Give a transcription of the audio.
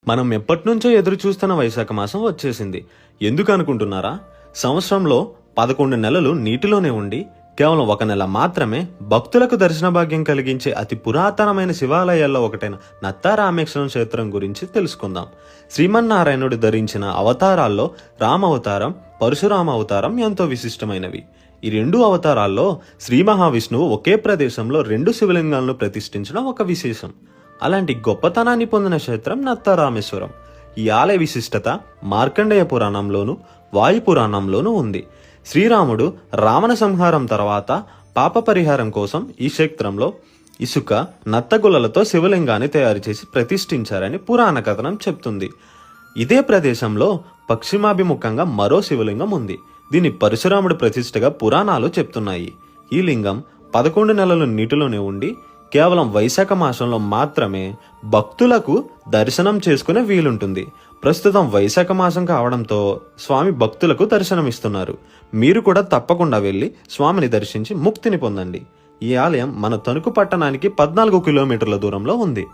మనం ఎప్పటినుంచో ఎదురు చూస్తున్న వైశాఖ మాసం వచ్చేసింది. ఎందుకు అనుకుంటున్నారా? సంవత్సరంలో 11 నెలలు నీటిలోనే ఉండి కేవలం 1 నెల మాత్రమే భక్తులకు దర్శన భాగ్యం కలిగించే అతి పురాతనమైన శివాలయాల్లో ఒకటైన నత్తా రామేశ్వరం క్షేత్రం గురించి తెలుసుకుందాం. శ్రీమన్నారాయణుడు ధరించిన అవతారాల్లో రామవతారం, పరశురామ అవతారం ఎంతో విశిష్టమైనవి. ఈ 2 అవతారాల్లో శ్రీ మహావిష్ణువు ఒకే ప్రదేశంలో 2 శివలింగాలను ప్రతిష్ఠించడం ఒక విశేషం. అలాంటి గొప్పతనాన్ని పొందిన క్షేత్రం నత్తా రామేశ్వరం. ఈ ఆలయ విశిష్టత మార్కండేయ పురాణంలోను, వాయు పురాణంలోనూ ఉంది. శ్రీరాముడు రావణ సంహారం తర్వాత పాప పరిహారం కోసం ఈ క్షేత్రంలో ఇసుక, నత్తగులలతో శివలింగాన్ని తయారు చేసి ప్రతిష్ఠించారని పురాణ కథనం చెప్తుంది. ఇదే ప్రదేశంలో పశ్చిమాభిముఖంగా మరో శివలింగం ఉంది. దీన్ని పరశురాముడు ప్రతిష్ఠగా పురాణాలు చెప్తున్నాయి. ఈ లింగం 11 నెలలు నీటిలోనే ఉండి కేవలం వైశాఖ మాసంలో మాత్రమే భక్తులకు దర్శనం చేసుకునే వీలుంటుంది. ప్రస్తుతం వైశాఖ మాసం కావడంతో స్వామి భక్తులకు దర్శనమిస్తున్నారు. మీరు కూడా తప్పకుండా వెళ్ళి స్వామిని దర్శించి ముక్తిని పొందండి. ఈ ఆలయం మన తణుకు పట్టణానికి 14 కిలోమీటర్ల దూరంలో ఉంది.